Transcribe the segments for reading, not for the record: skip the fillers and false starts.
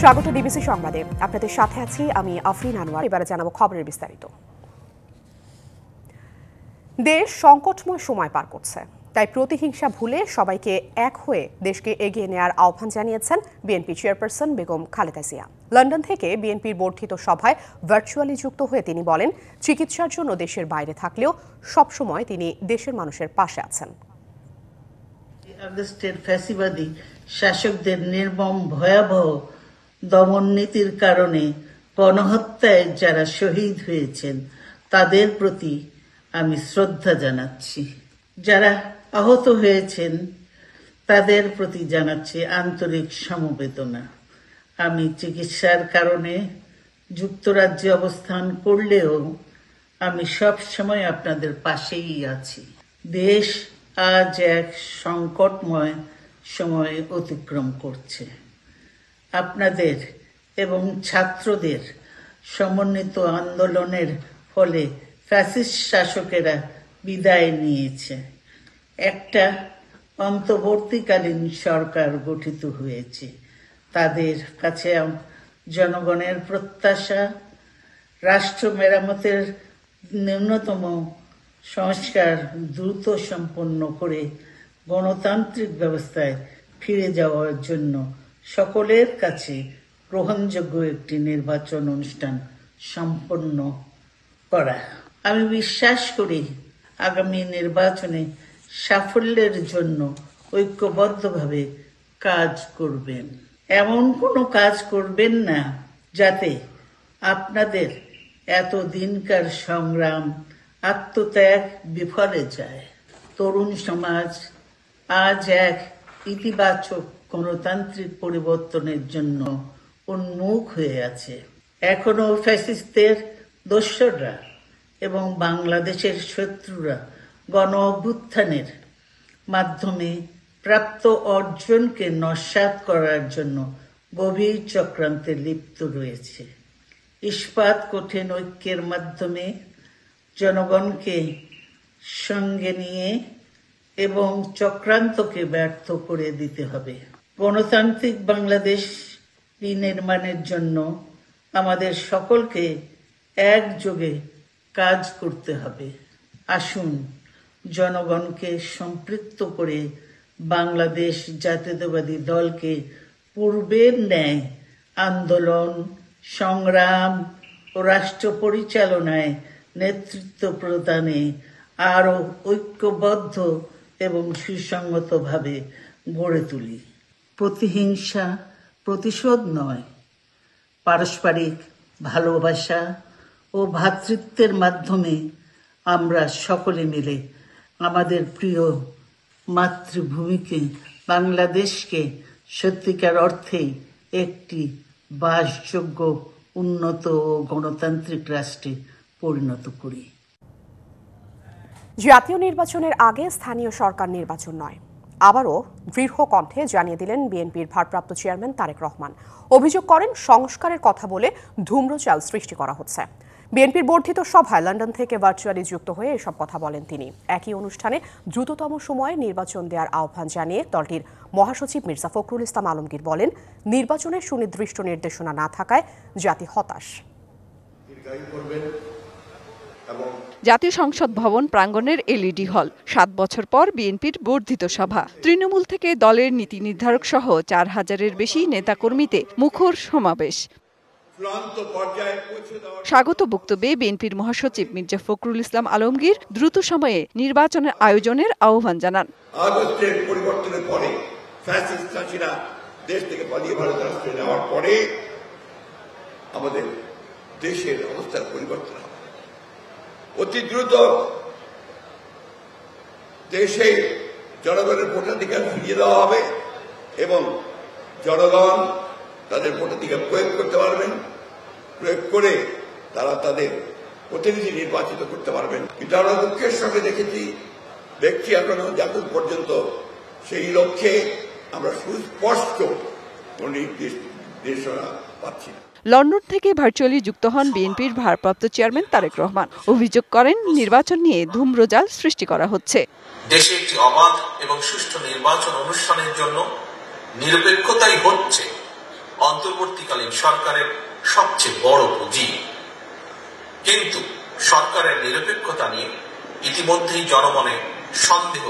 স্বাগত ডিবিসি সংবাদে। আপনাদের সাথে আছি আমি আফরিন আনোয়ার। এবারে জানাবো খবরের বিস্তারিত। দেশ সংকটময় সময় পার করছে, তাই প্রতিহিংসা ভুলে সবাইকে এক হয়ে দেশকে এগিয়ে নেওয়ার আহ্বান জানিয়েছেন BNP chairperson Begum Khaleda Zia. London থেকে বিএনপির বর্ধিত সভায় ভার্চুয়ালি যুক্ত হয়ে তিনি বলেন, চিকিৎসার জন্য দেশের বাইরে থাকলেও সবসময় তিনি দেশের মানুষের পাশে আছেন। আগস্টের ফ্যাসিবাদী শাসকদের নির্মম ভয়াবহ দমন নীতির কারণে গণহত্যায় যারা শহীদ হয়েছেন তাদের প্রতি আমি শ্রদ্ধা জানাচ্ছি। যারা আহত হয়েছেন তাদের প্রতি জানাচ্ছি আন্তরিক সমবেদনা। আমি চিকিৎসার কারণে যুক্তরাজ্যে অবস্থান করলেও আমি সব সময় আপনাদের পাশেই আছি। দেশ আজ এক সংকটময় সময় অতিক্রম করছে। আপনাদের এবং ছাত্রদের সমন্বিত আন্দোলনের ফলে ফ্যাসিস্ট শাসকেরা বিদায় নিয়েছে। একটা অন্তর্বর্তীকালীন সরকার গঠিত হয়েছে। তাদের কাছে জনগণের প্রত্যাশা রাষ্ট্র মেরামতের ন্যূনতম সংস্কার দ্রুত সম্পন্ন করে গণতান্ত্রিক ব্যবস্থায় ফিরে যাওয়ার জন্য সকলের কাছে গ্রহণযোগ্য একটি নির্বাচন অনুষ্ঠান সম্পন্ন করা। আমি বিশ্বাস করি আগামী নির্বাচনে সাফল্যের জন্য ঐক্যবদ্ধভাবে কাজ করবেন। এমন কোনো কাজ করবেন না যাতে আপনাদের এতদিনকার সংগ্রাম আত্মত্যাগ বিফলে যায়। তরুণ সমাজ আজ এক ইতিবাচক গণতান্ত্রিক পরিবর্তনের জন্য উন্মুখ হয়ে আছে। এখনো ফ্যাসিস্টদের দোসররা এবং বাংলাদেশের শত্রুরা গণ অভ্যুত্থানের মাধ্যমে প্রাপ্ত অর্জনকে নস্যাৎ করার জন্য গভীর চক্রান্তে লিপ্ত রয়েছে। ইস্পাত কঠিন ঐক্যের মাধ্যমে জনগণকে সঙ্গে নিয়ে এবং চক্রান্তকে ব্যর্থ করে দিতে হবে। গণতান্ত্রিক বাংলাদেশ বিনির্মাণের জন্য আমাদের সকলকে একযোগে কাজ করতে হবে। আসুন জনগণকে সম্পৃক্ত করে বাংলাদেশ জাতীয়তাবাদী দলকে পূর্বের ন্যায় আন্দোলন, সংগ্রাম ও রাষ্ট্র পরিচালনায় নেতৃত্ব প্রদানে আরও ঐক্যবদ্ধ এবং সুসংগতভাবে গড়ে তুলি। প্রতিহিংসা প্রতিশোধ নয়, পারস্পরিক ভালোবাসা ও ভ্রাতৃত্বের মাধ্যমে আমরা সকলে মিলে আমাদের প্রিয় মাতৃভূমিকে বাংলাদেশকে সত্যিকার অর্থেই একটি বাসযোগ্য উন্নত ও গণতান্ত্রিক রাষ্ট্রে পরিণত করি। জাতীয় নির্বাচনের আগে স্থানীয় সরকার নির্বাচন নয়, আবারও দৃঢ় কণ্ঠে জানিয়ে দিলেন বিএনপির ভারপ্রাপ্ত চেয়ারম্যান তারেক রহমান। অভিযোগ করেন সংস্কারের কথা বলে ধূম্রজাল সৃষ্টি করা হচ্ছে। বিএনপির বর্ধিত সভায় লন্ডন থেকে ভার্চুয়ালি যুক্ত হয়ে এসব কথা বলেন তিনি। একই অনুষ্ঠানে দ্রুততম সময়ে নির্বাচন দেওয়ার আহ্বান জানিয়ে দলটির মহাসচিব মির্জা ফখরুল ইসলাম আলমগীর বলেন, নির্বাচনের সুনির্দিষ্ট নির্দেশনা না থাকায় জাতি হতাশ। জাতীয় সংসদ ভবন প্রাঙ্গণের এলইডি হল। ৭ বছর পর বিএনপির বর্ধিত সভা। তৃণমূল থেকে দলের নীতি নির্ধারক সহ ৪,০০০-এর বেশি নেতাকর্মীতে মুখর সমাবেশ। স্বাগত বক্তব্যে বিএনপির মহাসচিব মির্জা ফখরুল ইসলাম আলমগীর দ্রুত সময়ে নির্বাচনের আয়োজনের আহ্বান জানান। আগস্টের পরিবর্তনের পরে ফ্যাসিস্টরা দেশ থেকে পালিয়ে ভারতে রাষ্ট্রে যাওয়ার পরে আমাদের দেশের অবস্থার পরিবর্তন হবে। অতি দ্রুত দেশে জনগণের ভোটাধিকার ফিরিয়ে দেওয়া হবে এবং জনগণ তাদের ভোটাধিকার প্রয়োগ করতে পারবেন। প্রয়োগ করে তারা তাদের প্রতিনিধি নির্বাচিত করতে পারবেন। কিন্তু আমরা দুঃখের সঙ্গে দেখেছি, দেখছি এখনো যতক্ষণ পর্যন্ত সেই লক্ষ্যে আমরা সুস্পষ্ট কোন নির্দেশনা পাচ্ছি না। লন্ডন থেকে ভার্চুয়ালি যুক্ত হন বিএনপির ভারপ্রাপ্ত চেয়ারম্যান তারেক রহমান। অভিযোগ করেন নির্বাচন নিয়ে ধূম্রজাল সৃষ্টি করা হচ্ছে। দেশে একটি অবাধ এবং সুষ্ঠু নির্বাচন অনুষ্ঠানের জন্য নিরপেক্ষতাই হচ্ছে অন্তর্বর্তীকালীন সরকারের সবচেয়ে বড় পুঁজি। কিন্তু সরকারের নিরপেক্ষতা নিয়ে ইতিমধ্যেই জনমনে সন্দেহ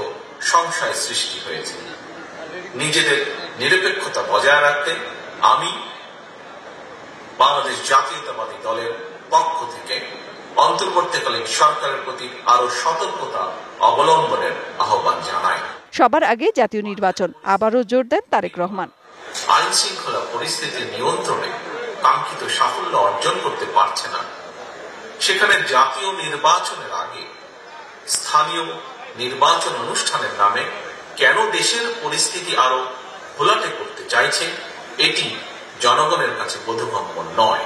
সংশয় সৃষ্টি হয়েছে। নিজেদের নিরপেক্ষতা বজায় রাখতে আমি বাংলাদেশ জাতীয়তাবাদী দলের পক্ষ থেকে অন্তর্বর্তীকালীন সরকারের প্রতি আরো সতর্কতা অবলম্বনের আহ্বান জানাই। সবার আগে জাতীয় নির্বাচন, আবারও জোর দেন তারেক রহমান। আইন শৃঙ্খলা পরিস্থিতির নিয়ন্ত্রণে কাঙ্ক্ষিত সাফল্য অর্জন করতে পারছে না, সেখানে জাতীয় নির্বাচনের আগে স্থানীয় নির্বাচন অনুষ্ঠানের নামে কেন দেশের পরিস্থিতি আরো ঘোলাটে করতে চাইছে, এটি জনগণের কাছে বোধগম্য নয়।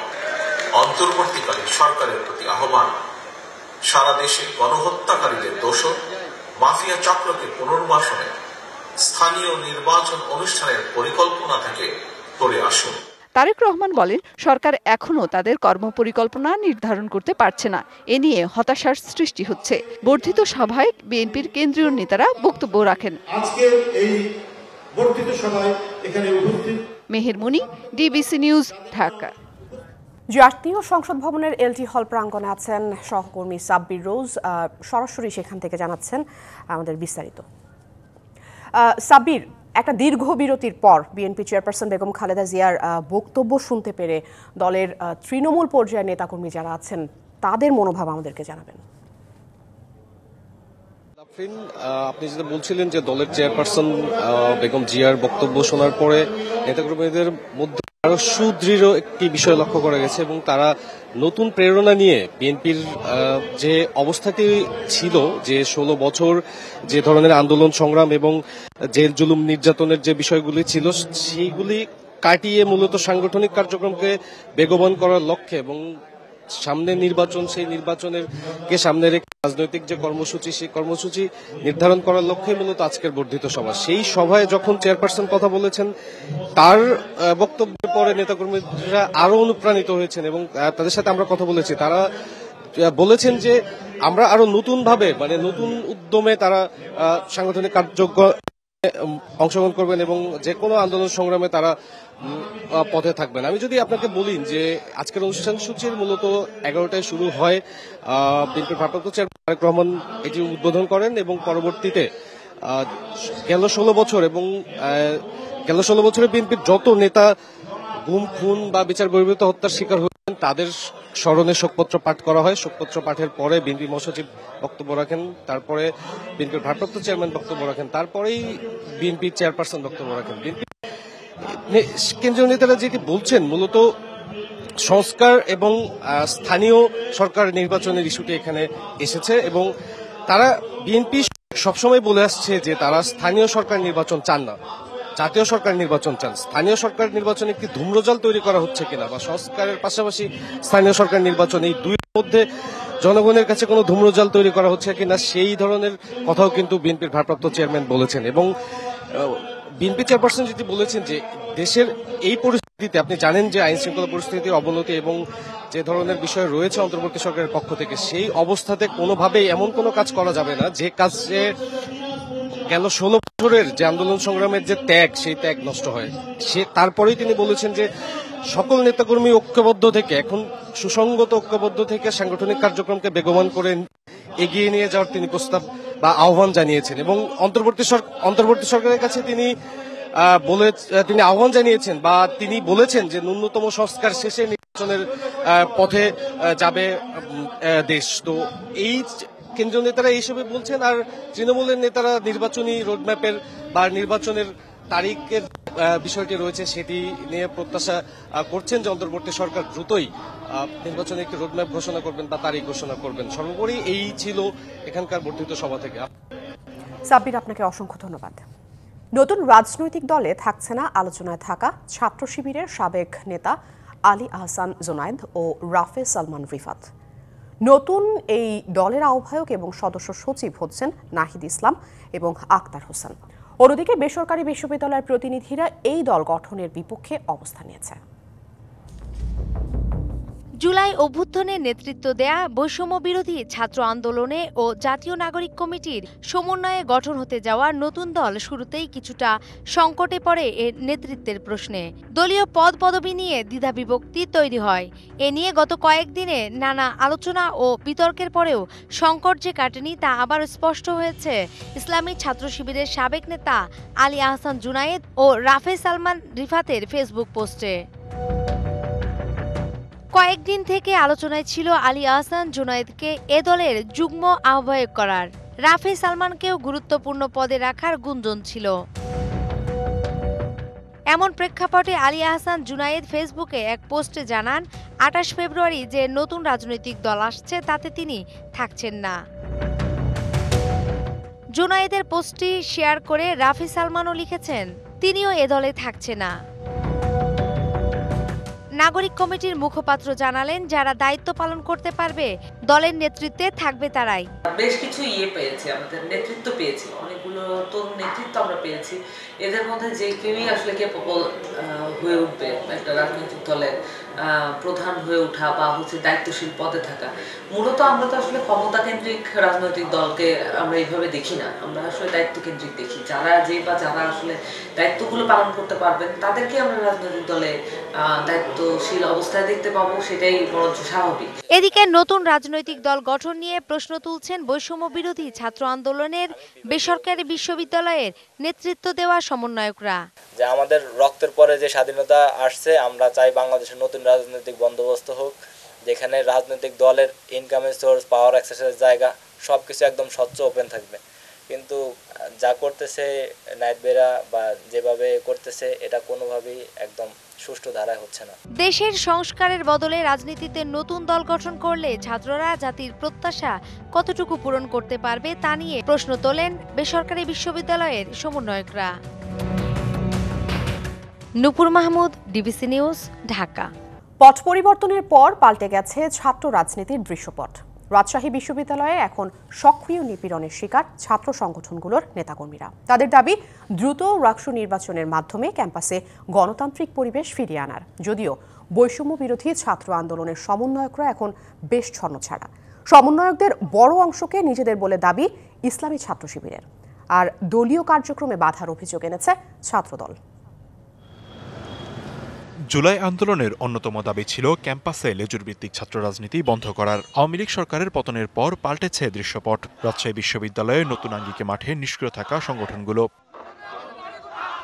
অন্তর্বর্তীকালীন সরকারের প্রতি আহ্বান, সারা দেশে গণহত্যাকারীদের দোষর মাফিয়া চক্রকে পুনর্বাসনে স্থানীয় নির্বাচন অনুষ্ঠানের পরিকল্পনা থেকে সরে আসুন। তারেক রহমান বলেন, সরকার এখনো তাদের কর্মপরিকল্পনা নির্ধারণ করতে পারছে না। এ নিয়ে হতাশার সৃষ্টি হচ্ছে। বর্ধিত সভায় বিএনপির কেন্দ্রীয় নেতারা বক্তব্য রাখেন। আজকের এই বর্ধিত সভায় এখানে উপস্থিত মেহের মুনি, ডিবিসি নিউজ, ঢাকা। জাতীয় সংসদ ভবনের এলটি হল প্রাঙ্গণে আছেন সহকর্মী সাব্বির রোজ, সরাসরি সেখান থেকে জানাচ্ছেন আমাদের বিস্তারিত। সাব্বির, একটা দীর্ঘ বিরতির পর বিএনপি চেয়ারপারসন বেগম খালেদা জিয়ার বক্তব্য শুনতে পেরে দলের তৃণমূল পর্যায়ের নেতাকর্মী যারা আছেন তাদের মনোভাব আমাদেরকে জানাবেন। আপনি যেটা বলছিলেন যে দলের চেয়ারপারসন বেগম জিয়ার বক্তব্য শোনার পরে নেতাকর্মীদের মধ্যে আরো সুদৃঢ় একটি বিষয় লক্ষ্য করা গেছে এবং তারা নতুন প্রেরণা নিয়ে বিএনপির যে অবস্থাটি ছিল, যে 16 বছর যে ধরনের আন্দোলন সংগ্রাম এবং জেল জুলুম নির্যাতনের যে বিষয়গুলি ছিল সেইগুলি কাটিয়ে মূলত সাংগঠনিক কার্যক্রমকে বেগবান করার লক্ষ্যে এবং সামনে নির্বাচন, সেই নির্বাচনের কে সামনে রেখে রাজনৈতিক যে কর্মসূচি, সেই কর্মসূচি নির্ধারণ করার লক্ষ্যে মূলত আজকের বর্ধিত সভা। সেই সভায় যখন চেয়ারপারসন কথা বলেছেন, তার বক্তব্যের পরে নেতাকর্মীরা আরো অনুপ্রাণিত হয়েছেন এবং তাদের সাথে আমরা কথা বলেছি। তারা বলেছেন যে আমরা আরো নতুন ভাবে, মানে নতুন উদ্যমে তারা সাংগঠনিক কার্যক্রম অংশগ্রহণ করবেন এবং যে কোনো আন্দোলন সংগ্রামে তারা পথে থাকবেন। আমি যদি আপনাকে বলি যে আজকের অনুষ্ঠান সূচির মূলত 11টায় শুরু হয়। বিএনপির ভারপ্রাপ্ত চেয়ারম্যান তারেক রহমান এটি উদ্বোধন করেন এবং পরবর্তীতে গেল 16 বছরে বিএনপির যত নেতা গুম, খুন বা বিচার বহির্ভূত হত্যার শিকার হয়েছেন তাদের স্মরণে শোকপত্র পাঠ করা হয়। শোকপত্র পাঠের পরে বিএনপি মহাসচিব বক্তব্য রাখেন, তারপরে বিএনপির ভারপ্রাপ্ত চেয়ারম্যান বক্তব্য রাখেন, তারপরেই বিএনপি চেয়ারপারসন বক্তব্য রাখেন। বিএনপি কেন্দ্রীয় নেতারা যেটি বলছেন মূলত সংস্কার এবং স্থানীয় সরকার নির্বাচনের ইস্যুটি এখানে এসেছে এবং তারা বিএনপি সবসময় বলে আসছে যে তারা স্থানীয় সরকার নির্বাচন চান না, জাতীয় সরকার নির্বাচন চান। স্থানীয় সরকার নির্বাচনে একটি ধূম্রজাল তৈরি করা হচ্ছে কিনা বা সংস্কারের পাশাপাশি স্থানীয় সরকার নির্বাচন, এই দুইয়ের মধ্যে জনগণের কাছে কোনো ধূম্রজাল তৈরি করা হচ্ছে কিনা সেই ধরনের কথাও কিন্তু বিএনপির ভারপ্রাপ্ত চেয়ারম্যান বলেছেন। এবং বিএনপি চেয়ারপারসন যেটি বলেছেন যে দেশের এই পরিস্থিতিতে আপনি জানেন যে আইন শৃঙ্খলা পরিস্থিতির অবনতি এবং যে ধরনের বিষয় রয়েছে অন্তর্বর্তী সরকারের পক্ষ থেকে, সেই অবস্থাতে কোনোভাবেই এমন কোনো কাজ করা যাবে না যে কাজে গেল 16 বছরের যে আন্দোলন সংগ্রামের যে ত্যাগ, সেই ত্যাগ নষ্ট হয়। তারপরেই তিনি বলেছেন যে সকল নেতাকর্মী ঐক্যবদ্ধ থেকে, এখন সুসংগত ঐক্যবদ্ধ থেকে সাংগঠনিক কার্যক্রমকে বেগবান করে এগিয়ে নিয়ে যাওয়ার তিনি প্রস্তাব বা আহ্বান জানিয়েছেন এবং অন্তর্বর্তী সরকারের কাছে তিনি আহ্বান জানিয়েছেন বা তিনি বলেছেন যে ন্যূনতম সংস্কার শেষে নির্বাচনের পথে যাবে দেশ। তো এই কেন্দ্রীয় নেতারা এইসবে বলছেন, আর তৃণমূলের নেতারা নির্বাচনী রোডম্যাপের বা নির্বাচনের তারিখের বিষয়টি রয়েছে সেটি নিয়ে প্রত্যাশা করছেন যে অন্তর্বর্তী সরকার দ্রুতই নির্বাচনে একটি রোডম্যাপ ঘোষণা করবেন বা তারিখ ঘোষণা করবেন। সর্বোপরি এই ছিল এখানকার বর্ধিত সভা থেকে। সাব্বির, আপনাকে অসংখ্য ধন্যবাদ। নতুন রাজনৈতিক দলে থাকছে না আলোচনায় থাকা ছাত্র শিবিরের সাবেক নেতা আলী আহসান জোনায়েদ ও রাফে সালমান রিফাত। নতুন এই দলের আহ্বায়ক এবং সদস্য সচিব হচ্ছেন নাহিদ ইসলাম এবং আক্তার হোসেন। অন্যদিকে বেসরকারি বিশ্ববিদ্যালয়ের প্রতিনিধিরা এই দল গঠনের বিপক্ষে অবস্থান নিয়েছে। জুলাই অভ্যুত্থানের নেতৃত্ব দেয়া বৈষম্য বিরোধী ছাত্র আন্দোলনে ও জাতীয় নাগরিক কমিটির সমন্বয়ে গঠন হতে যাওয়া নতুন দল শুরুতেই কিছুটা সংকটে পড়ে এর নেতৃত্বের প্রশ্নে। দলীয় পদ পদবি নিয়ে দ্বিধাবিভক্তি তৈরি হয়। এ নিয়ে গত কয়েকদিনে নানা আলোচনা ও বিতর্কের পরেও সংকট যে কাটেনি তা আবার স্পষ্ট হয়েছে ইসলামী ছাত্র শিবিরের সাবেক নেতা আলী আহসান জুনায়েদ ও রাফে সালমান রিফাতের ফেসবুক পোস্টে। কয়েকদিন থেকে আলোচনায় ছিল আলী আহসান জুনায়েদকে এ দলের যুগ্ম আহ্বায়ক করার। রাফে সালমানকেও গুরুত্বপূর্ণ পদে রাখার গুঞ্জন ছিল। এমন প্রেক্ষাপটে আলী আহসান জুনায়েদ ফেসবুকে এক পোস্টে জানান ২৮ ফেব্রুয়ারি যে নতুন রাজনৈতিক দল আসছে তাতে তিনি থাকছেন না। জুনায়েদের পোস্টটি শেয়ার করে রাফি সালমানও লিখেছেন তিনিও এ দলে থাকছে না। নাগরিক কমিটির মুখপাত্র জানালেন যারা দায়িত্ব পালন করতে পারবে দলের নেতৃত্বে থাকবে তারাই। বেশ কিছু পেয়েছি, আমাদের নেতৃত্ব পেয়েছি, অনেকগুলো তরুণ নেতৃত্ব আমরা পেয়েছি। এদের মধ্যে যে কেউই আসলে ক্যাপেবল হয়ে উঠবে একটা রাজনৈতিক দলের প্রধান হয়ে ওঠা বা দায়িত্বশীল পদে থাকা। মূলত আমরা তো আসলে ক্ষমতা কেন্দ্রিক রাজনৈতিক দলকে আমরা এইভাবে দেখি না, আমরা আসলে দায়িত্ব কেন্দ্রিক দেখি। যারা আসলে দায়িত্বগুলো পালন করতে পারবেন তাদেরকে আমরা রাজনৈতিক দলে দায়িত্বশীল অবস্থায় দেখতে পাবো, সেটাই বরঞ্চ স্বাভাবিক। এদিকে নতুন রাজনৈতিক দল গঠন নিয়ে প্রশ্ন তুলছেন বৈষম্য বিরোধী ছাত্র আন্দোলনের বেসরকারি বিশ্ববিদ্যালয়ের নেতৃত্ব দেওয়া সমন্বয়করা। যে আমাদের রক্তের পরে যে স্বাধীনতা আসছে, আমরা চাই বাংলাদেশের নতুন রাজনৈতিক বন্দোবস্ত হোক, যেখানে রাজনৈতিক দলের ইনকামের সোর্স, পাওয়ার অ্যাক্সেসের জায়গা সবকিছু একদম স্বচ্ছ ওপেন থাকবে। কিন্তু যা করতেছে নাইট বেরা বা যেভাবে করতেছে এটা কোনোভাবেই একদম সুষ্ঠু ধারায় হচ্ছে না। দেশের সংস্কারের বদলে রাজনীতিতে নতুন দল গঠন করলে ছাত্ররা জাতির প্রত্যাশা কতটুকু পূরণ করতে পারবে তা নিয়ে প্রশ্ন তোলেন বেসরকারি বিশ্ববিদ্যালয়ের সমন্বয়করা। নূপুর মাহমুদ, ডিবিসি নিউজ, ঢাকা। পট পরিবর্তনের পর পাল্টে গেছে ছাত্র রাজনীতির দৃশ্যপট। রাজশাহী বিশ্ববিদ্যালয়ে এখন সক্রিয় নিপীড়নের শিকার ছাত্র সংগঠনগুলোর নেতাকর্মীরা। তাদের দাবি দ্রুত রাকসু নির্বাচনের মাধ্যমে ক্যাম্পাসে গণতান্ত্রিক পরিবেশ ফিরিয়ে আনার। যদিও বৈষম্য বিরোধী ছাত্র আন্দোলনের সমন্বয়করা এখন বেশ ছন্নছাড়া। সমন্বয়কদের বড় অংশকে নিজেদের বলে দাবি ইসলামী ছাত্র শিবিরের। আর দলীয় কার্যক্রমে বাধার অভিযোগ এনেছে ছাত্রদল। জুলাই আন্দোলনের অন্যতম দাবি ছিল ক্যাম্পাসে লেজুরভিত্তিক ছাত্র রাজনীতি বন্ধ করার। আওয়ামী লীগ সরকারের পতনের পর পাল্টেছে দৃশ্যপট। রাজশাহী বিশ্ববিদ্যালয়ে নতুন আঙ্গিকে মাঠে নিষ্ক্রিয় থাকা সংগঠনগুলো।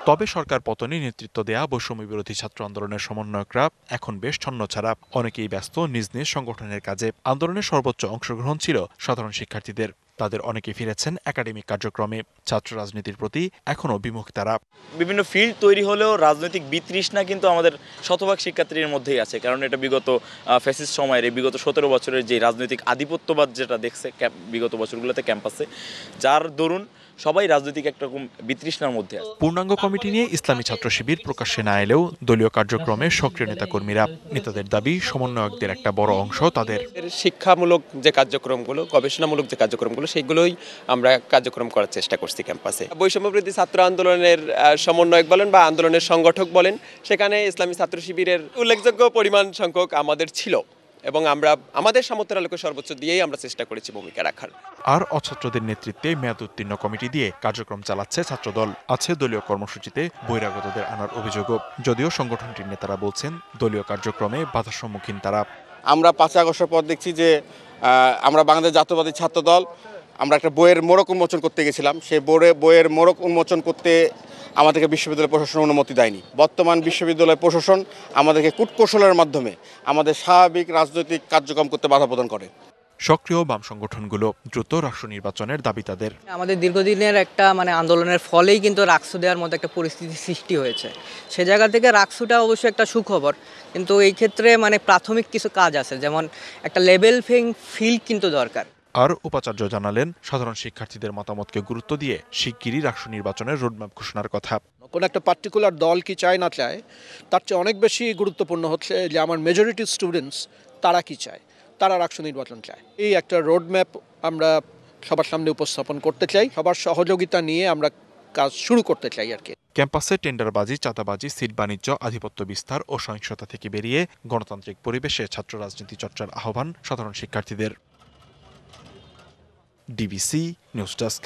তবে সরকার পতনে নেতৃত্ব দেয়া বৈষম্য বিরোধী ছাত্র আন্দোলনের সমন্বয়করা এখন বেশ ছন্নছাড়া। অনেকেই ব্যস্ত নিজ নিজ সংগঠনের কাজে। আন্দোলনের সর্বোচ্চ অংশগ্রহণ ছিল সাধারণ শিক্ষার্থীদের। তাদের অনেকে ফিরেছেন একাডেমিক কার্যক্রমে। ছাত্র রাজনীতির প্রতি এখনও বিমুখ তারা। বিভিন্ন ফিল্ড তৈরি হলেও রাজনৈতিক বিতৃষ্ণা কিন্তু আমাদের শতভাগ শিক্ষার্থীর মধ্যেই আছে। কারণ এটা বিগত ফ্যাসিস্ট সময়ের বিগত 17 বছরের যে রাজনৈতিক আধিপত্যবাদ যেটা দেখছে বিগত বছরগুলোতে ক্যাম্পাসে, যার দরুন সবাই রাজনৈতিক একরকম বিতৃষ্ণার মধ্যে আছে। পূর্ণাঙ্গ কমিটি নিয়ে ইসলামী ছাত্র শিবির প্রকাশ্যে না এলেও দলীয় কার্যক্রমে সক্রিয় নেতাকর্মীরা। নেতাদের দাবি সমন্বয়কদের একটা বড় অংশ তাদের শিক্ষামূলক যে কার্যক্রমগুলো, গবেষণামূলক যে কার্যক্রমগুলো, সেগুলোই আমরা কার্যক্রম করার চেষ্টা করছি ক্যাম্পাসে। বৈষম্য বিরোধী ছাত্র আন্দোলনের সমন্বয়ক বলেন বা আন্দোলনের সংগঠক বলেন, সেখানে ইসলামী ছাত্র শিবিরের উল্লেখযোগ্য পরিমাণ সংখ্যক আমাদের ছিল এবং আমরা আমাদের সামর্থ্যের আলোকে সর্বোচ্চ দিয়েই আমরা চেষ্টা করেছি ভূমিকা রাখার। আর অছাত্রদের নেতৃত্বে মেয়াদ উত্তীর্ণ কমিটি দিয়ে কার্যক্রম চালাচ্ছে ছাত্রদল। আছে দলীয় কর্মসূচিতে বহিরাগতদের আনার অভিযোগও। যদিও সংগঠনটির নেতারা বলছেন দলীয় কার্যক্রমে বাধার সম্মুখীন তারা। আমরা 5 আগস্টের পর দেখছি যে আমরা বাংলাদেশ জাতীয়তাবাদী ছাত্রদল আমরা একটা বইয়ের মোড়ক উন্মোচন করতে গেছিলাম। সেই বইয়ের মোড়ক উন্মোচন করতে আমাদেরকে বিশ্ববিদ্যালয় প্রশাসন অনুমতি দেয়নি। বর্তমান বিশ্ববিদ্যালয় প্রশাসন আমাদেরকে কূটকৌশলের মাধ্যমে আমাদের স্বাভাবিক রাজনৈতিক কার্যক্রম করতে বাধা প্রদান করে। সক্রিয় বাম সংগঠনগুলো দ্রুত রাষ্ট্র নির্বাচনের দাবি তাদের। আমাদের দীর্ঘদিনের একটা আন্দোলনের ফলেই কিন্তু রাকসু দেওয়ার মতো একটা পরিস্থিতি সৃষ্টি হয়েছে। সে জায়গা থেকে রাকসুটা অবশ্যই একটা সুখবর, কিন্তু এই ক্ষেত্রে প্রাথমিক কিছু কাজ আছে, যেমন একটা লেভেল প্লেইং ফিল্ড কিন্তু দরকার। আর উপাচার্য জানালেন সাধারণ শিক্ষার্থীদের মতামতকে গুরুত্ব দিয়ে শিগগিরই রাষ্ট্র নির্বাচনের রোডম্যাপ ঘোষণার কথা। কোনো একটা পার্টিকুলার দল কি চায় না চায় তার চেয়ে অনেক বেশি গুরুত্বপূর্ণ হচ্ছে যে আমার মেজরিটি স্টুডেন্টস তারা কি চায়, তারা রাষ্ট্র নির্বাচন চায়। এই একটা রোডম্যাপ আমরা সবার সামনে উপস্থাপন করতে চাই। সবার সহযোগিতা নিয়ে আমরা কাজ শুরু করতে চাই আর কি। ক্যাম্পাসে টেন্ডারবাজি, চাঁদাবাজি, সিট বাণিজ্য, আধিপত্য বিস্তার ও সহিংসতা থেকে বেরিয়ে গণতান্ত্রিক পরিবেশে ছাত্র রাজনীতি চর্চার আহ্বান সাধারণ শিক্ষার্থীদের। DBC news desk.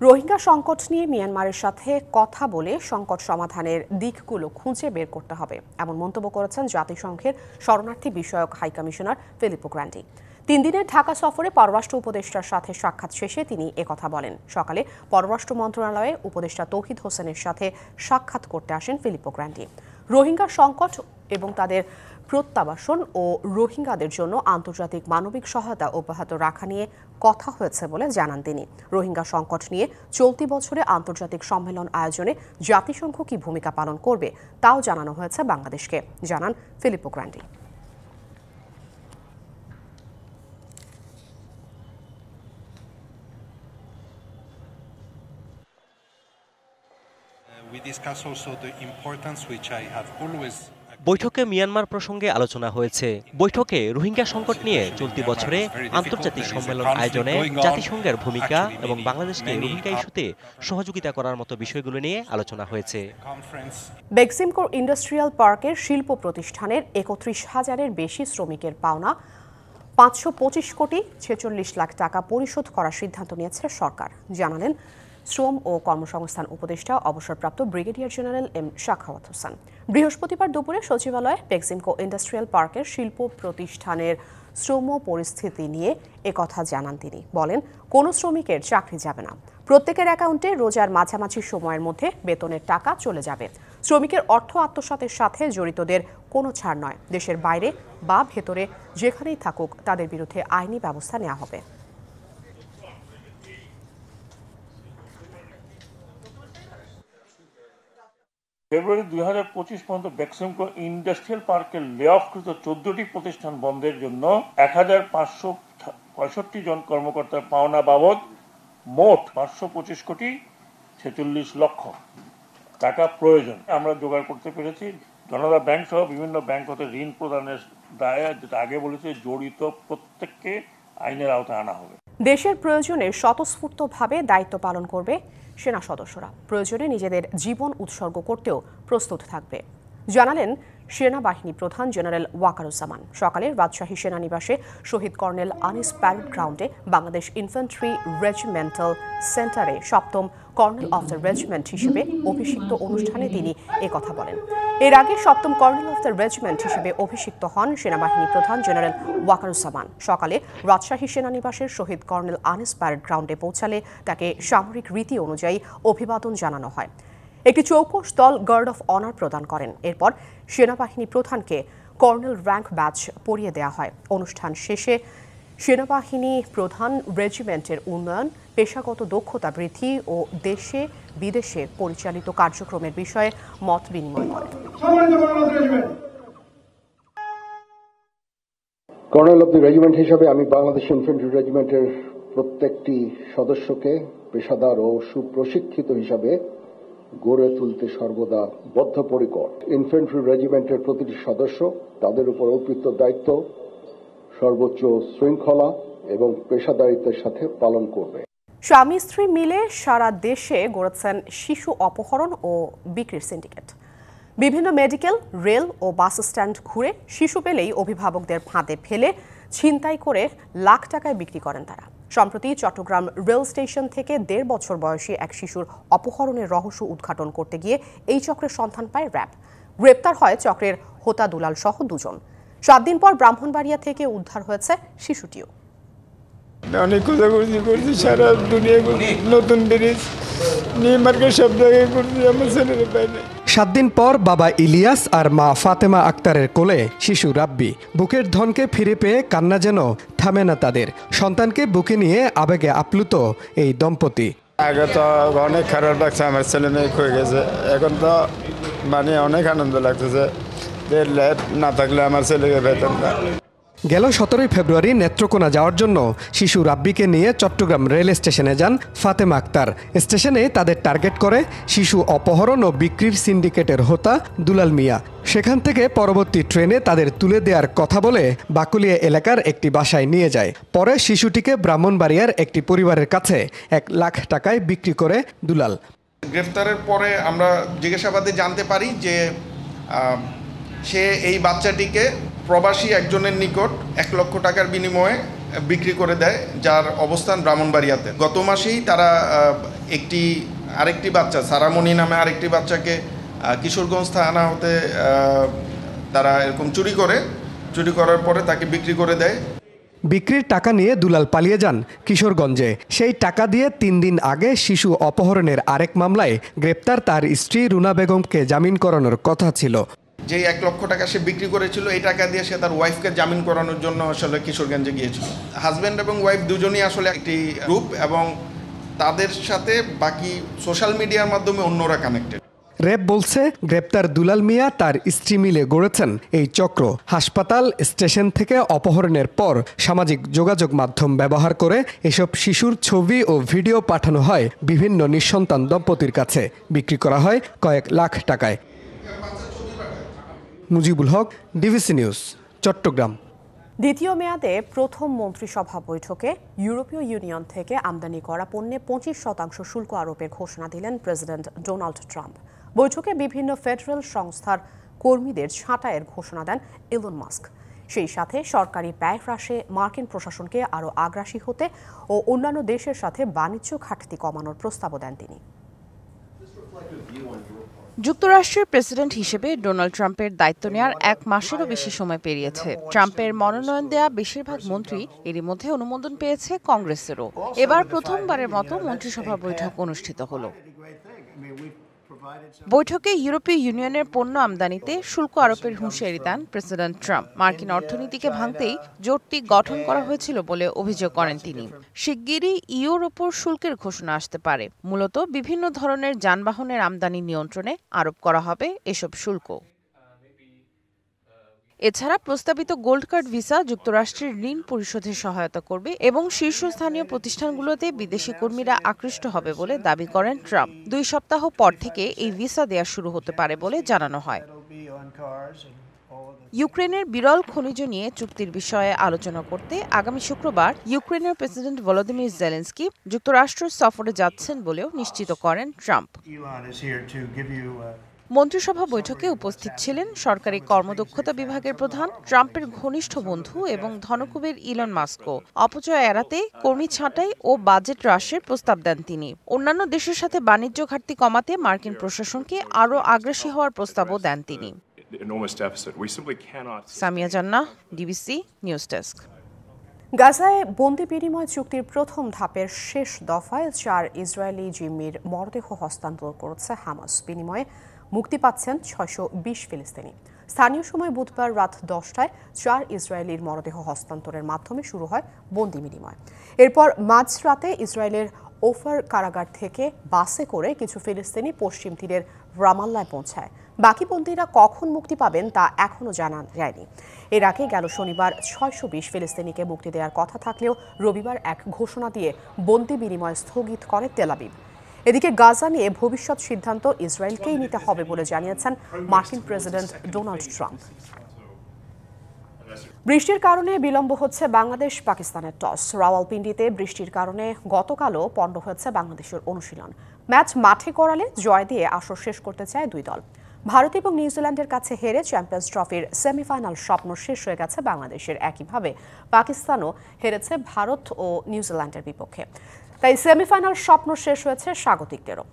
রোহিঙ্গা সংকট নিয়ে মিয়ানমারের সাথে কথা বলে সংকট সমাধানের দিকগুলো খুঁজে বের করতে হবে, এমন মন্তব্য করেছেন জাতিসংঘের শরণার্থী বিষয়ক হাই কমিশনার ফিলিপো গ্র্যান্ডি। 3 দিনের ঢাকা সফরে পররাষ্ট্র উপদেষ্টার সাথে সাক্ষাৎ শেষে তিনি একথা বলেন। সকালে পররাষ্ট্র মন্ত্রণালয়ে উপদেষ্টা তৌহিদ হোসেনের সাথে সাক্ষাৎ করতে আসেন ফিলিপো গ্র্যান্ডি। রোহিঙ্গা সংকট এবং তাদের প্রত্যাবাসন ও রোহিঙ্গাদের জন্য আন্তর্জাতিক মানবিক সহায়তা অব্যাহত রাখা নিয়ে কথা হয়েছে বলে জানান তিনি। রোহিঙ্গা সংকট নিয়ে চলতি বছরে আন্তর্জাতিক সম্মেলন আয়োজনে জাতিসংঘ কি ভূমিকা পালন করবে তাও জানানো হয়েছে বাংলাদেশকে, জানান ফিলিপো গ্র্যান্ডি। বৈঠকে মিয়ানমার প্রসঙ্গে আলোচনা হয়েছে। বৈঠকে রোহিঙ্গা সংকট নিয়ে চলতি বছরে আন্তর্জাতিক সম্মেলন আয়োজনে জাতিসংঘের ভূমিকা এবং বাংলাদেশকে রোহিঙ্গা ইস্যুতে সহযোগিতা করার মতো বিষয়গুলো নিয়ে আলোচনা হয়েছে। বেক্সিমকো ইন্ডাস্ট্রিয়াল পার্কের শিল্প প্রতিষ্ঠানের ৩১,০০০-এর বেশি শ্রমিকের পাওনা ৫২৫ কোটি ৪৬ লাখ টাকা পরিশোধ করার সিদ্ধান্ত নিয়েছে সরকার, জানালেন শ্রম ও কর্মসংস্থান উপদেষ্টা অবসরপ্রাপ্ত brigadier general M Shakhawat Hossain. বৃহস্পতিবার দুপুরে সচিবালয়ে বেক্সিমকো ইন্ডাস্ট্রিয়াল পার্কের শিল্প প্রতিষ্ঠানের শ্রম পরিস্থিতি নিয়ে একথা জানান তিনি। বলেন, কোনো শ্রমিকের চাকরি যাবে না, প্রত্যেকের অ্যাকাউন্টে রোজার মাঝামাঝি সময়ের মধ্যে বেতনের টাকা চলে যাবে। শ্রমিকের অর্থ আত্মসাতের সাথে জড়িতদের কোনো ছাড় নয়। দেশের বাইরে বা ভেতরে যেখানেই থাকুক তাদের বিরুদ্ধে আইনি ব্যবস্থা নেওয়া হবে। ফেব্রুয়ারি 2025 পর্যন্ত বেক্সিমকো ইন্ডাস্ট্রিয়াল পার্কের লে অফকৃত 14টি প্রতিষ্ঠান বন্ধের জন্য 1565 জন কর্মকর্তার পাওনা বাবদ মোট 525 কোটি 46 লক্ষ টাকা প্রয়োজন আমরা জোগাড় করতে পেরেছি। জনতা ব্যাংক সহ বিভিন্ন ব্যাংক হতে ঋণ প্রদানের দায়ে, যেটা আগে বলেছে, জড়িত প্রত্যেককে আইনের আওতায় আনা হবে। দেশের প্রয়োজনে স্বতঃস্ফূর্তভাবে দায়িত্ব পালন করবে সেনা সদস্যরা, প্রয়োজনে নিজেদের জীবন উৎসর্গ করতেও প্রস্তুত থাকবে, জানালেন সেনাবাহিনী প্রধান জেনারেল ওয়াকারুজ্জামান। সকালে রাজশাহী সেনানিবাসে শহীদ কর্নেল আনিস প্যারেড গ্রাউন্ডে বাংলাদেশ ইনফ্যান্ট্রি রেজিমেন্টাল সেন্টারে 7ম কর্নেল অফ দ্য রেজিমেন্ট হিসেবে অভিষিক্ত অনুষ্ঠানে তিনি একথা বলেন। এর আগে 7ম কর্নেল অফ দ্য রেজিমেন্ট হিসেবে অভিষিক্ত হন সেনাবাহিনী প্রধান জেনারেল ওয়াকারুজ্জামান। সকালে রাজশাহী সেনানিবাসের শহীদ কর্নেল আনিস প্যারেড গ্রাউন্ডে পৌঁছালে তাকে সামরিক রীতি অনুযায়ী অভিবাদন জানানো হয়। একটি চৌকস দল গার্ড অফ অনার প্রদান করেন। এরপর সেনাবাহিনী প্রধানকে কর্নেল র্যাঙ্ক ব্যাচ পরিয়ে দেওয়া হয়। অনুষ্ঠান শেষে সেনাবাহিনী প্রধান রেজিমেন্টের উন্নয়ন, পেশাগত দক্ষতা বৃদ্ধি ও দেশে বিদেশে পরিচালিত কার্যক্রমের বিষয়ে মত বিনিময় করেন। কর্নেল অফ দ্য রেজিমেন্ট হিসাবে আমি বাংলাদেশ ইনফ্যান্ট্রি রেজিমেন্টের প্রত্যেকটি সদস্যকে পেশাদার ও সুপ্রশিক্ষিত হিসাবে গড়ে তুলতে সর্বদা বদ্ধপরিকর। ইনফ্যান্ট্রি রেজিমেন্টের প্রতিটি সদস্য তাদের উপর অর্পিত দায়িত্ব সর্বোচ্চ শৃঙ্খলা এবং পেশাদারিত্বের সাথে পালন করবে। স্বামী স্ত্রী মিলে সারা দেশে গড়েছেন শিশু অপহরণ ও বিক্রির সিন্ডিকেট। বিভিন্ন মেডিকেল, রেল ও বাস স্ট্যান্ড ঘুরে শিশু পেলেই অভিভাবকদের ফাঁদে ফেলে ছিনতাই করে লাখ টাকায় বিক্রি করেন তারা। সম্প্রতি চট্টগ্রাম রেল স্টেশন থেকে 1.5 বছর বয়সী এক শিশুর অপহরণের রহস্য উদ্ঘাটন করতে গিয়ে এই চক্রের সন্ধান পায় র্যাব। গ্রেপ্তার হয় চক্রের হোতা দুলাল সহ 2 জন। 7 দিন পর ব্রাহ্মণবাড়িয়া থেকে উদ্ধার হয়েছে শিশুটিও। অনেক খোঁজাখুঁজি করছি, সারা দুনিয়া নতুন ব্রিজ নিউ মার্কেট সব জায়গায় করছি, আমার ছেলের পাইনি। 7 দিন পর বাবা ইলিয়াস আর মা ফাতেমা আক্তারের কোলে শিশু রাব্বি। বুকের ধনকে ফিরে পেয়ে কান্না যেন থামে না তাদের। সন্তানকে বুকে নিয়ে আবেগে আপ্লুত এই দম্পতি। আগে তো অনেক খারাপ লাগছে, আমার ছেলে মেয়ে হয়ে গেছে। এখন তো মানে অনেক আনন্দ লাগতেছে, না থাকলে আমার ছেলেকে বেতন না। গেল 17 ফেব্রুয়ারি নেত্রকোনা যাওয়ার জন্য শিশু রাব্বিকে নিয়ে চট্টগ্রাম রেল স্টেশনে যান ফাতেমা আক্তার। স্টেশনে তাদের টার্গেট করে শিশু অপহরণ ও বিক্রির সিন্ডিকেটের হোতা দুলাল মিয়া। সেখান থেকে পরবর্তী ট্রেনে তাদের তুলে দেওয়ার কথা বলে বাকুলিয়া এলাকার একটি বাসায় নিয়ে যায়। পরে শিশুটিকে ব্রাহ্মণবাড়িয়ার একটি পরিবারের কাছে 1 লাখ টাকায় বিক্রি করে দুলাল। গ্রেফতারের পরে আমরা জিজ্ঞাসাবাদে জানতে পারি যে সে এই বাচ্চাটিকে প্রবাসী একজনের নিকট 1 লক্ষ টাকার বিনিময়ে বিক্রি করে দেয়, যার অবস্থান ব্রাহ্মণবাড়িয়াতে। গত মাসেই তারা আরেকটি বাচ্চা সারামণি নামে আরেকটি বাচ্চাকে কিশোরগঞ্জ থানা হতে তারা এরকম চুরি করার পরে তাকে বিক্রি করে দেয়। বিক্রির টাকা নিয়ে দুলাল পালিয়ে যান কিশোরগঞ্জে। সেই টাকা দিয়ে 3 দিন আগে শিশু অপহরণের আরেক মামলায় গ্রেপ্তার তার স্ত্রী রুনা বেগমকে জামিন করানোর কথা ছিল। যে 1 লক্ষ টাকা সে বিক্রি করেছিল, এই টাকা দিয়ে সে তার ওয়াইফকে জামিন করানোর জন্য আসলে কিশোরগঞ্জে গিয়েছিল। হাজব্যান্ড এবং ওয়াইফ দুজনেই আসলে একটি গ্রুপ এবং তাদের সাথে বাকি সোশ্যাল মিডিয়ার মাধ্যমে অন্যরা কানেক্টেড। র্যাব বলছে গ্রেপ্তার দুলাল মিয়া তার স্ত্রী মিলে গড়েছেন এই চক্র। হাসপাতাল, স্টেশন থেকে অপহরণের পর সামাজিক যোগাযোগ মাধ্যম ব্যবহার করে এসব শিশুর ছবি ও ভিডিও পাঠানো হয় বিভিন্ন নিঃসন্তান দম্পতির কাছে। বিক্রি করা হয় কয়েক লাখ টাকায়। Mujibul Haque, DBC news, Chittagong. দ্বিতীয় মেয়াদে প্রথম মন্ত্রিসভা বৈঠকে ইউরোপীয় ইউনিয়ন থেকে আমদানি করা পণ্যে 25% শুল্ক আরোপের ঘোষণা দিলেন প্রেসিডেন্ট ডোনাল্ড ট্রাম্প। বৈঠকে বিভিন্ন ফেডারেল সংস্থার কর্মীদের ছাঁটাইয়ের ঘোষণা দেন ইলন মাস্ক। সেই সাথে সরকারি ব্যয় হ্রাসে মার্কিন প্রশাসনকে আরও আগ্রাসী হতে ও অন্যান্য দেশের সাথে বাণিজ্য ঘাটতি কমানোর প্রস্তাবও দেন তিনি। যুক্তরাষ্ট্রের প্রেসিডেন্ট হিসেবে ডোনাল্ড ট্রাম্পের দায়িত্ব নেওয়ার 1 মাসেরও বেশি সময় পেরিয়েছে। ট্রাম্পের মনোনয়ন দেয়া বেশিরভাগ মন্ত্রী এরই মধ্যে অনুমোদন পেয়েছে কংগ্রেসেরও। এবার প্রথমবারের মতো মন্ত্রিসভা বৈঠক অনুষ্ঠিত হলো। বৈঠকে ইউরোপীয় ইউনিয়নের পণ্য আমদানিতে শুল্ক আরোপের হুঁশিয়ারি দেন প্রেসিডেন্ট ট্রাম্প। মার্কিন অর্থনীতিকে ভাঙতেই জোটটি গঠন করা হয়েছিল বলে অভিযোগ করেন তিনি। শিগগিরই ইউর ওপর শুল্কের ঘোষণা আসতে পারে। মূলত বিভিন্ন ধরনের যানবাহনের আমদানি নিয়ন্ত্রণে আরোপ করা হবে এসব শুল্ক। এছাড়া প্রস্তাবিত গোল্ড কার্ড ভিসা যুক্তরাষ্ট্রের ঋণ পরিশোধে সহায়তা করবে এবং শীর্ষস্থানীয় প্রতিষ্ঠানগুলোতে বিদেশি কর্মীরা আকৃষ্ট হবে বলে দাবি করেন ট্রাম্প। 2 সপ্তাহ পর থেকে এই ভিসা দেয়া শুরু হতে পারে বলে জানানো হয়। ইউক্রেনের বিরল খনিজ নিয়ে চুক্তির বিষয়ে আলোচনা করতে আগামী শুক্রবার ইউক্রেনের প্রেসিডেন্ট ভলোদিমির জেলেনস্কি যুক্তরাষ্ট্র সফরে যাচ্ছেন বলেও নিশ্চিত করেন ট্রাম্প। মন্ত্রিসভা বৈঠকে উপস্থিত ছিলেন সরকারি কর্মদক্ষতা বিভাগের প্রধান, ট্রাম্পের ঘনিষ্ঠ বন্ধু এবং ধনকুবের ইলন মাস্কও। অপচয় এড়াতে কর্মী ছাঁটাই ও বাজেট হ্রাসের প্রস্তাব দেন তিনি। অন্যান্য দেশের সাথে বাণিজ্য ঘাটতি কমাতে মার্কিন প্রশাসনকে আরও আগ্রাসী হওয়ার প্রস্তাবও দেন তিনি। সামিয়া জান্নাহ, ডিবিসি নিউজ ডেস্ক। গাজায় বন্দি বিনিময় চুক্তির প্রথম ধাপের শেষ দফায় 4 ইসরায়েলি জিম্মির মরদেহ হস্তান্তর করেছে হামাস। বিনিময়ে মুক্তি পাচ্ছেন 620 ফিলিস্তিনি। স্থানীয় সময় বুধবার রাত 10টায় 4 ইসরায়েলির মরদেহ হস্তান্তরের মাধ্যমে শুরু হয় বন্দি বিনিময়। এরপর মাঝরাতে ইসরায়েলের ওফার কারাগার থেকে বাসে করে কিছু ফিলিস্তিনি পশ্চিম তীরের রামাল্লায় পৌঁছায়। বাকি বন্দীরা কখন মুক্তি পাবেন তা এখনও জানা যায়নি। এর আগে গেল শনিবার 620 ফিলিস্তিনিকে মুক্তি দেওয়ার কথা থাকলেও রবিবার এক ঘোষণা দিয়ে বন্দি বিনিময় স্থগিত করে তেল আবিব। এদিকে গাজা নিয়ে ভবিষ্যৎ সিদ্ধান্ত ইসরায়েলকেই নিতে হবে বলে জানিয়েছেন মার্কিন প্রেসিডেন্ট ডোনাল্ড ট্রাম্প। বৃষ্টির কারণে বিলম্ব হচ্ছে বাংলাদেশ পাকিস্তানের টস। রাওয়ালপিন্ডিতে বৃষ্টির কারণে গতকালও পণ্ড হয়েছে বাংলাদেশের অনুশীলন। ম্যাচ মাঠে করালে জয় দিয়ে আসর শেষ করতে চায় দুই দল। ভারত এবং নিউজিল্যান্ডের কাছে হেরে চ্যাম্পিয়ন্স ট্রফির সেমিফাইনাল স্বপ্ন শেষ হয়ে গেছে বাংলাদেশের। একইভাবে পাকিস্তানও হেরেছে ভারত ও নিউজিল্যান্ডের বিপক্ষে। তাই সেমিফাইনাল স্বপ্ন শেষ হয়েছে স্বাগতিকদেরও।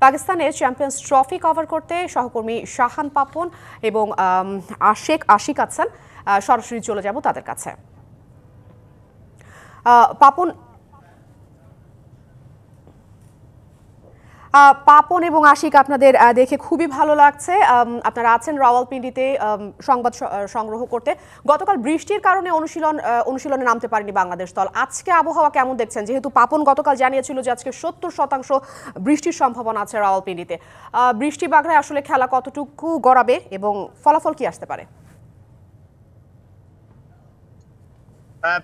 পাকিস্তানে চ্যাম্পিয়ন্স ট্রফি কভার করতে সহকর্মী শাহান পাপন এবং আশিক আছেন। সরাসরি চলে যাব তাদের কাছে। পাপন এবং আশিক, আপনাদের দেখে খুবই ভালো লাগছে। আপনারা আছেন রাওয়ালপিন্ডিতে সংবাদ সংগ্রহ করতে। গতকাল বৃষ্টির কারণে অনুশীলনে নামতে পারেনি বাংলাদেশ দল। আজকে আবহাওয়া কেমন দেখছেন? যেহেতু পাপন গতকাল জানিয়েছিল যে আজকে 70% বৃষ্টির সম্ভাবনা আছে রাওয়ালপিন্ডিতে। বৃষ্টি বাগড়ায় আসলে খেলা কতটুকু গড়াবে এবং ফলাফল কি আসতে পারে?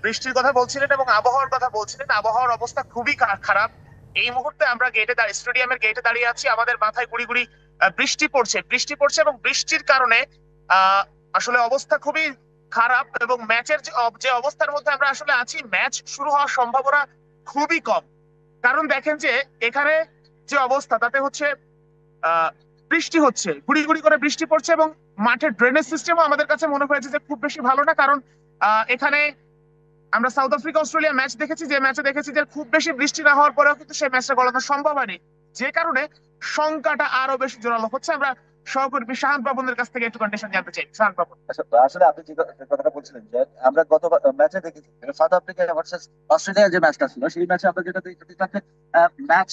বৃষ্টির কথা বলছিলেন এবং আবহাওয়ার কথা বলছিলেন। আবহাওয়ার অবস্থা খুবই খারাপ। এই মুহূর্তে আমরা স্টেডিয়ামের গেটে দাঁড়িয়ে আছি। আমাদের মাথায় গুড়ি গুড়ি বৃষ্টি পড়ছে এবং বৃষ্টির কারণে আসলে অবস্থা খুবই খারাপ এবং ম্যাচের যে অবস্থার মধ্যে আমরা আসলে আছি, ম্যাচ শুরু হওয়ার সম্ভাবনা খুবই কম। কারণ দেখেন যে এখানে যে অবস্থা তাতে হচ্ছে বৃষ্টি হচ্ছে, গুড়ি গুড়ি করে বৃষ্টি পড়ছে এবং মাঠের ড্রেনেজ সিস্টেমও আমাদের কাছে মনে হয়েছে যে খুব বেশি ভালো না। কারণ এখানে আমরা সাউথ আফ্রিকা অস্ট্রেলিয়া ম্যাচ দেখেছি, যে ম্যাচে দেখেছি যে খুব বেশি বৃষ্টি না হওয়ার পরেও কিন্তু সেই ম্যাচটা গড়ানো সম্ভব হয়নি, যে কারণে সংখ্যাটা আরো বেশি জোরালো হচ্ছে। আমরা সহকর্মী শাহান বাবনের কাছ থেকে একটু কন্ডিশন জানতে চাই। শাহান বাবন, আসলে আপনি যে কথাটা বলছিলেন যে আমরা গত ম্যাচে দেখেছি সাউথ আফ্রিকা ভার্সেস অস্ট্রেলিয়া যে ম্যাচটা ছিল, সেই ম্যাচে আমরা যেটা দেখলাম যে ম্যাচ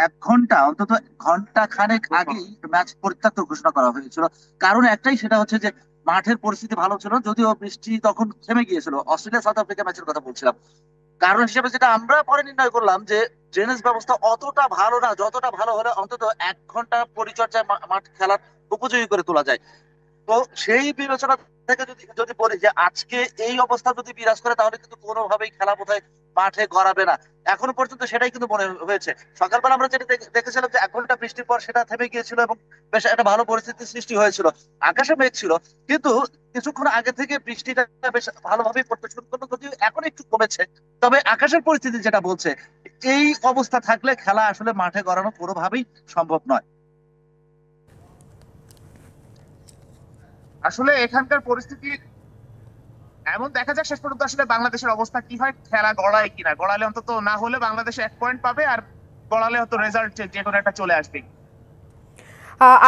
1 ঘন্টা অন্তত ঘন্টা খানেক আগেই ম্যাচ পরিত্যক্ত ঘোষণা করা হয়েছিল। কারণ একটাই, সেটা হচ্ছে যে মাঠের পরিস্থিতি ভালো ছিল, যদিও বৃষ্টি তখন থেমে গিয়েছিল। অস্ট্রেলিয়া সাউথ আফ্রিকা ম্যাচের কথা বলছিলাম। কারণ হিসেবে যেটা আমরা পরে নির্ণয় করলাম যে ড্রেনেজ ব্যবস্থা অতটা ভালো না, যতটা ভালো হলে অন্তত 1 ঘন্টা পরিচর্যায় মাঠ খেলার উপযোগী করে তোলা যায়। তো সেই বিবেচনা থেকে যদি বলি যে আজকে এই অবস্থা যদি বিরাজ করে, তাহলে কিন্তু কোনোভাবেই খেলা বোধহয় মাঠে গড়াবে না। এখনো পর্যন্ত সেটাই কিন্তু মনে হয়েছে। সকালবেলা আমরা যেটা দেখেছিলাম যে 1 ঘন্টা বৃষ্টির পর সেটা থেমে গিয়েছিল এবং বেশ একটা ভালো পরিস্থিতির সৃষ্টি হয়েছিল। আকাশে মেঘ ছিল, কিন্তু কিছুক্ষণ আগে থেকে বৃষ্টিটা বেশ ভালোভাবেই পড়তে শুরু করলো, যদিও এখন একটু কমেছে। তবে আকাশের পরিস্থিতি যেটা বলছে, এই অবস্থা থাকলে খেলা আসলে মাঠে গড়ানো কোনোভাবেই সম্ভব নয়। আসলে এখানকার পরিস্থিতি এমন, দেখা যাক শেষ পর্যন্ত আসলে বাংলাদেশের অবস্থা কি হয়, খেলা গড়ায় কিনা। গড়ালে অন্তত, না হলে বাংলাদেশ 1 পয়েন্ট পাবে, আর গড়ালে হয়তো রেজাল্ট যে কোনো একটা চলে আসবে।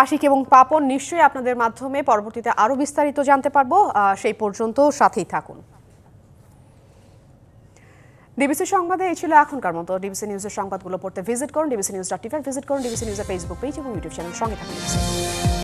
আশিক এবং পাপন, নিশ্চয়ই আপনাদের মাধ্যমে পরবর্তীতে আরো বিস্তারিত জানতে পারবো। সেই পর্যন্ত সাথেই থাকুন। ডিবিসি সংবাদে এই ছিল এখনকার মতো। ডিবিসি নিউজের সংবাদগুলো পড়তে ভিজিট করুন ডিবিসি নিউজ.টিভি, ভিজিট করুন ডিবিসি নিউজের ফেসবুক পেজ এবং ইউটিউব চ্যানেল। সঙ্গে থাকুন।